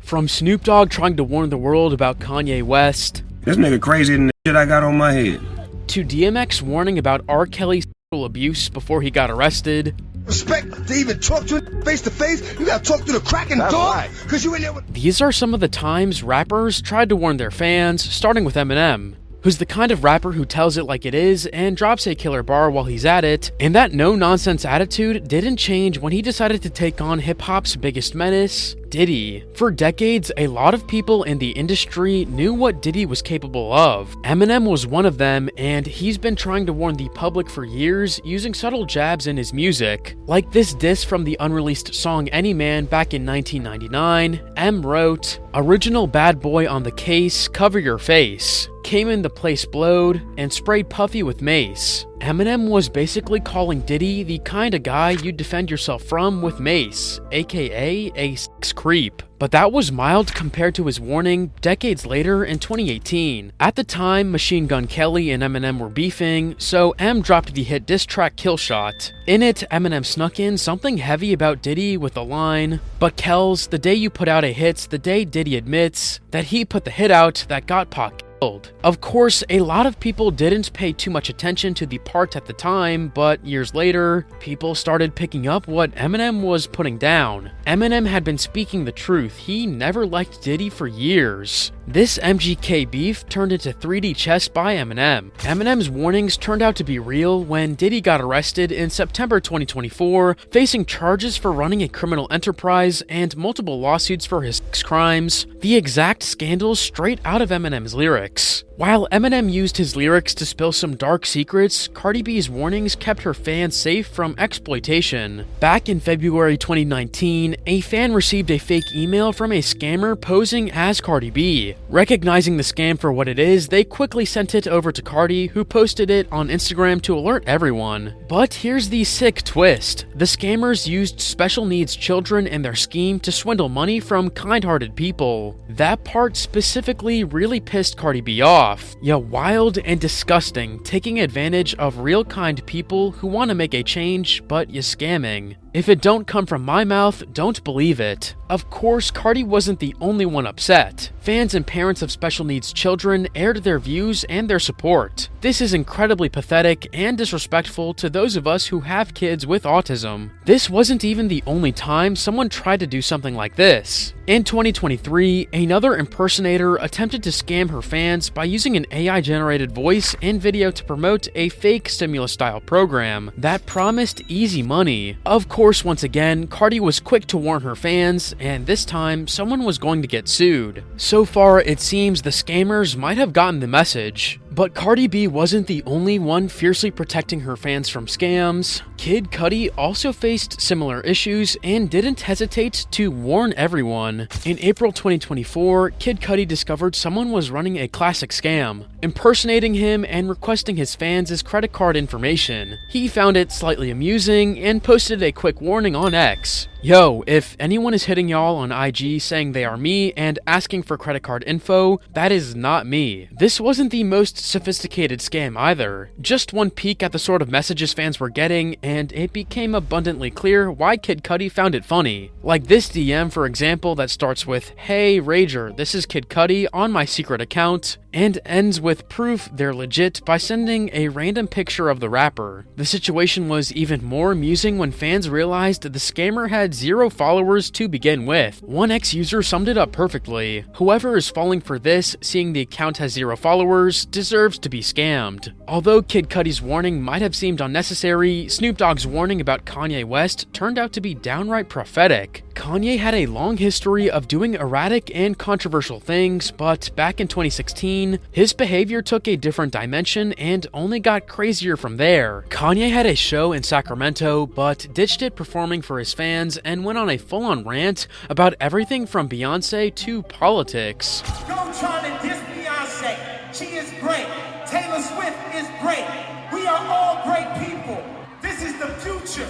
From Snoop Dogg trying to warn the world about Kanye West, this nigga crazier than the shit I got on my head, to DMX warning about R. Kelly's sexual abuse before he got arrested. Respect to even talk to it face to face. You gotta talk to the cracking dog, cause you in there with. These are some of the times rappers tried to warn their fans, starting with Eminem, who's the kind of rapper who tells it like it is and drops a killer bar while he's at it, and that no-nonsense attitude didn't change when he decided to take on hip-hop's biggest menace, Diddy. For decades, a lot of people in the industry knew what Diddy was capable of. Eminem was one of them, and he's been trying to warn the public for years using subtle jabs in his music. Like this diss from the unreleased song Any Man back in 1999, M wrote, "Original bad boy on the case, cover your face. Came in the place blowed, and sprayed Puffy with mace." Eminem was basically calling Diddy the kind of guy you'd defend yourself from with mace, aka a sex creep. But that was mild compared to his warning decades later in 2018. At the time, Machine Gun Kelly and Eminem were beefing, so M dropped the hit diss track Kill Shot. In it, Eminem snuck in something heavy about Diddy with the line, "But Kells, the day you put out a hit's the day Diddy admits that he put the hit out that got Pac killed." Of course, a lot of people didn't pay too much attention to the part at the time, but years later, people started picking up what Eminem was putting down. Eminem had been speaking the truth. He never liked Diddy for years. This MGK beef turned into 3D chess by Eminem. Eminem's warnings turned out to be real when Diddy got arrested in September 2024, facing charges for running a criminal enterprise and multiple lawsuits for his sex crimes. The exact scandals straight out of Eminem's lyrics. While Eminem used his lyrics to spill some dark secrets, Cardi B's warnings kept her fans safe from exploitation. Back in February 2019, a fan received a fake email from a scammer posing as Cardi B. Recognizing the scam for what it is, they quickly sent it over to Cardi, who posted it on Instagram to alert everyone. But here's the sick twist. The scammers used special needs children in their scheme to swindle money from kind-hearted people. That part specifically really pissed Cardi B off. Yeah, wild and disgusting, taking advantage of real kind people who want to make a change, but you're scamming. If it don't come from my mouth, don't believe it. Of course, Cardi wasn't the only one upset. Fans and parents of special needs children aired their views and their support. This is incredibly pathetic and disrespectful to those of us who have kids with autism. This wasn't even the only time someone tried to do something like this. In 2023, another impersonator attempted to scam her fans by using an AI-generated voice and video to promote a fake stimulus-style program that promised easy money. Of course, once again, Cardi was quick to warn her fans, and this time, someone was going to get sued. So far, it seems the scammers might have gotten the message. But Cardi B wasn't the only one fiercely protecting her fans from scams. Kid Cudi also faced similar issues and didn't hesitate to warn everyone. In April 2024, Kid Cudi discovered someone was running a classic scam, impersonating him and requesting his fans' credit card information. He found it slightly amusing and posted a quick warning on X. "Yo, if anyone is hitting y'all on IG saying they are me and asking for credit card info, that is not me." This wasn't the most sophisticated scam either. Just one peek at the sort of messages fans were getting, and it became abundantly clear why Kid Cudi found it funny. Like this DM, for example, that starts with, "Hey Rager, this is Kid Cudi on my secret account," and ends with proof they're legit by sending a random picture of the rapper. The situation was even more amusing when fans realized the scammer had 0 followers to begin with. One ex-user summed it up perfectly. Whoever is falling for this, seeing the account has 0 followers, deserves to be scammed. Although Kid Cudi's warning might have seemed unnecessary, Snoop Dogg's warning about Kanye West turned out to be downright prophetic. Kanye had a long history of doing erratic and controversial things, but back in 2016, his behavior took a different dimension and only got crazier from there. Kanye had a show in Sacramento, but ditched it performing for his fans and went on a full-on rant about everything from Beyonce to politics. Don't try to diss Beyonce. She is great. Taylor Swift is great. We are all great people. This is the future.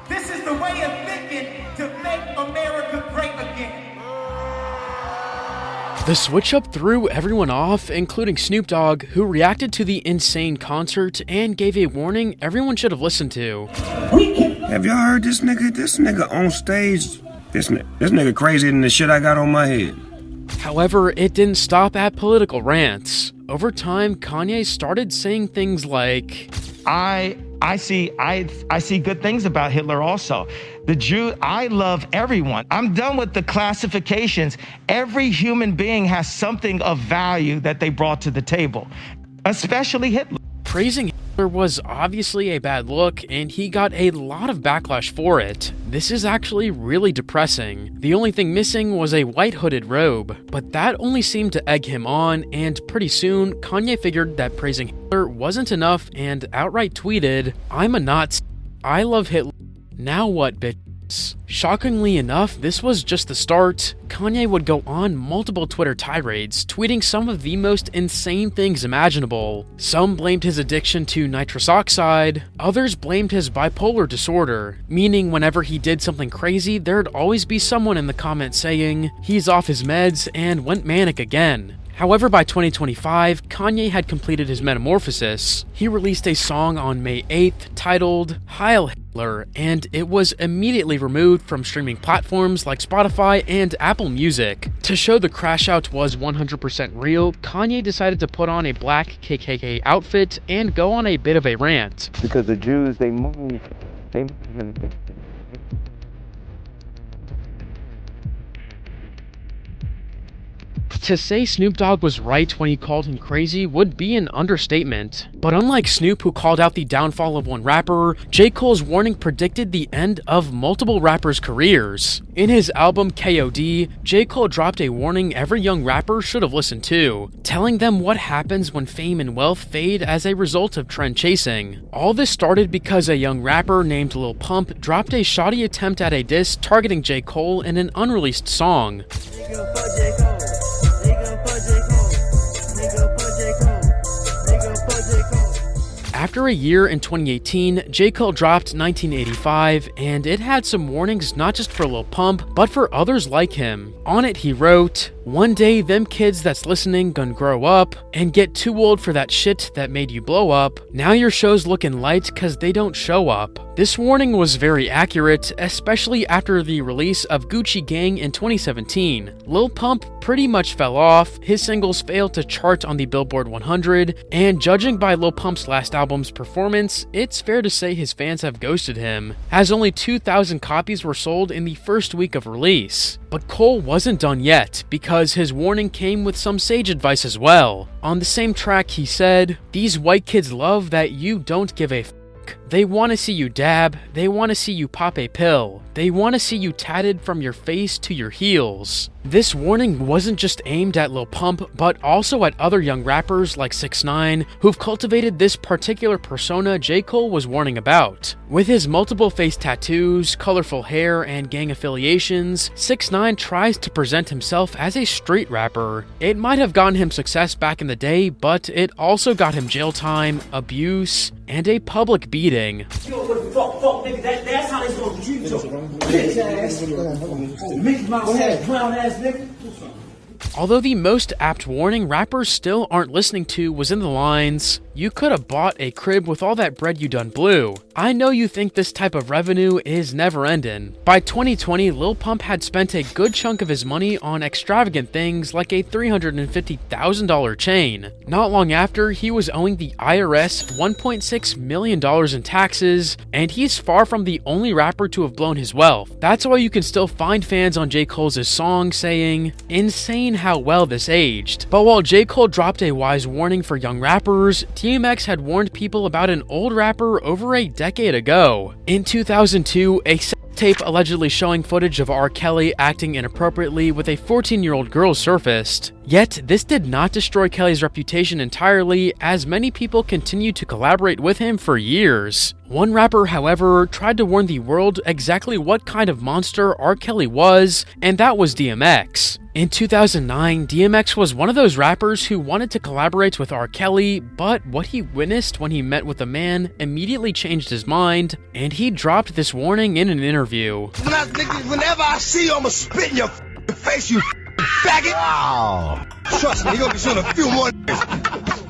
This is the way of thinking to make America great again. The switch-up threw everyone off, including Snoop Dogg, who reacted to the insane concert and gave a warning everyone should have listened to. Have y'all heard this nigga? This nigga on stage This nigga crazier than the shit I got on my head. However, it didn't stop at political rants. Over time, Kanye started saying things like, I see good things about Hitler also. The Jew, I love everyone. I'm done with the classifications. Every human being has something of value that they brought to the table, especially Hitler. Praising Hitler was obviously a bad look, and he got a lot of backlash for it. This is actually really depressing. The only thing missing was a white hooded robe, but that only seemed to egg him on, and pretty soon, Kanye figured that praising Hitler wasn't enough and outright tweeted, "I'm a Nazi. I love Hitler. Now what, bitch?" Shockingly enough, this was just the start. Kanye would go on multiple Twitter tirades, tweeting some of the most insane things imaginable. Some blamed his addiction to nitrous oxide, others blamed his bipolar disorder, meaning whenever he did something crazy, there'd always be someone in the comments saying, he's off his meds and went manic again. However, by 2025, Kanye had completed his metamorphosis. He released a song on May 8th titled Heil Hitler, and it was immediately removed from streaming platforms like Spotify and Apple Music. To show the crash out was 100% real, Kanye decided to put on a black KKK outfit and go on a bit of a rant. Because the Jews, they move. To say Snoop Dogg was right when he called him crazy would be an understatement. But unlike Snoop, who called out the downfall of one rapper, J. Cole's warning predicted the end of multiple rappers' careers. In his album KOD, J. Cole dropped a warning every young rapper should have listened to, telling them what happens when fame and wealth fade as a result of trend chasing. All this started because a young rapper named Lil Pump dropped a shoddy attempt at a diss targeting J. Cole in an unreleased song. After a year in 2018, J. Cole dropped 1985, and it had some warnings not just for Lil Pump, but for others like him. On it he wrote, "One day them kids that's listening gon' grow up and get too old for that shit that made you blow up. Now your show's looking light cause they don't show up." This warning was very accurate, especially after the release of Gucci Gang in 2017. Lil Pump pretty much fell off, his singles failed to chart on the Billboard 100, and judging by Lil Pump's last album's performance, it's fair to say his fans have ghosted him, as only 2,000 copies were sold in the first week of release. But Cole wasn't done yet, because his warning came with some sage advice as well. On the same track he said, "These white kids love that you don't give a f***. They want to see you dab, they want to see you pop a pill, they want to see you tatted from your face to your heels." This warning wasn't just aimed at Lil Pump, but also at other young rappers like 6ix9ine, who've cultivated this particular persona J. Cole was warning about. With his multiple face tattoos, colorful hair, and gang affiliations, 6ix9ine tries to present himself as a street rapper. It might have gotten him success back in the day, but it also got him jail time, abuse, and a public beating. Fuck, nigga, that's how they supposed to treat you. Bitch ass. Mickey Mouse ass, clown ass nigga. Although the most apt warning rappers still aren't listening to was in the lines, "You could have bought a crib with all that bread you done blew. I know you think this type of revenue is never ending." By 2020, Lil Pump had spent a good chunk of his money on extravagant things like a $350,000 chain. Not long after, he was owing the IRS $1.6 million in taxes, and he's far from the only rapper to have blown his wealth. That's why you can still find fans on J. Cole's song saying, "Insane how well this aged." But while J. Cole dropped a wise warning for young rappers, DMX had warned people about an old rapper over a decade ago. In 2002, a tape allegedly showing footage of R. Kelly acting inappropriately with a 14-year-old girl surfaced. Yet, this did not destroy Kelly's reputation entirely, as many people continued to collaborate with him for years. One rapper, however, tried to warn the world exactly what kind of monster R. Kelly was, and that was DMX. In 2009, DMX was one of those rappers who wanted to collaborate with R. Kelly, but what he witnessed when he met with the man immediately changed his mind, and he dropped this warning in an interview. Whenever I see you, I'ma spit in your face, you faggot. Wow. Trust me, you're gonna be showing a few more.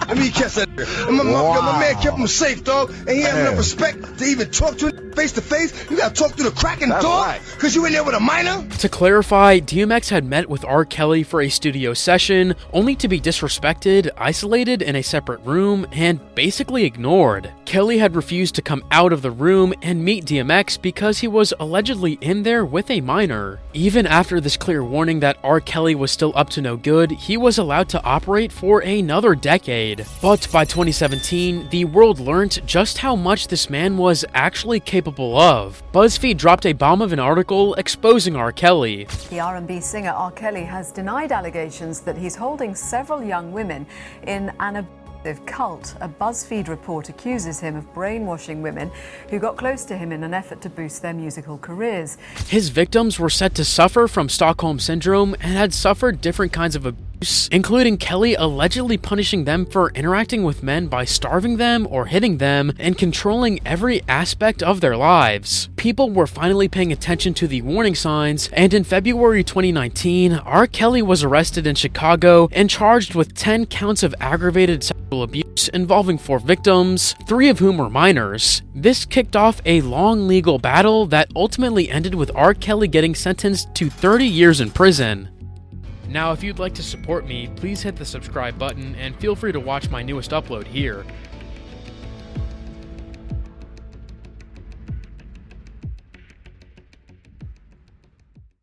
Let me catch that. And my man kept him safe, dog, and he had enough respect to even talk to him. face to face. You gotta talk through the crack in the That's door. right. Cause you in there with a minor. To clarify, DMX had met with R. Kelly for a studio session, only to be disrespected, isolated in a separate room, and basically ignored. Kelly had refused to come out of the room and meet DMX because he was allegedly in there with a minor. Even after this clear warning that R. Kelly was still up to no good, he was allowed to operate for another decade. But by 2017, the world learned just how much this man was actually capable of. BuzzFeed dropped a bomb of an article exposing R. Kelly. The R&B singer R. Kelly has denied allegations that he's holding several young women in an abusive cult. A BuzzFeed report accuses him of brainwashing women who got close to him in an effort to boost their musical careers. His victims were said to suffer from Stockholm Syndrome and had suffered different kinds of abuse, including Kelly allegedly punishing them for interacting with men by starving them or hitting them and controlling every aspect of their lives. People were finally paying attention to the warning signs, and in February 2019, R. Kelly was arrested in Chicago and charged with 10 counts of aggravated sexual abuse involving 4 victims, 3 of whom were minors. This kicked off a long legal battle that ultimately ended with R. Kelly getting sentenced to 30 years in prison. Now, if you'd like to support me, please hit the subscribe button and feel free to watch my newest upload here.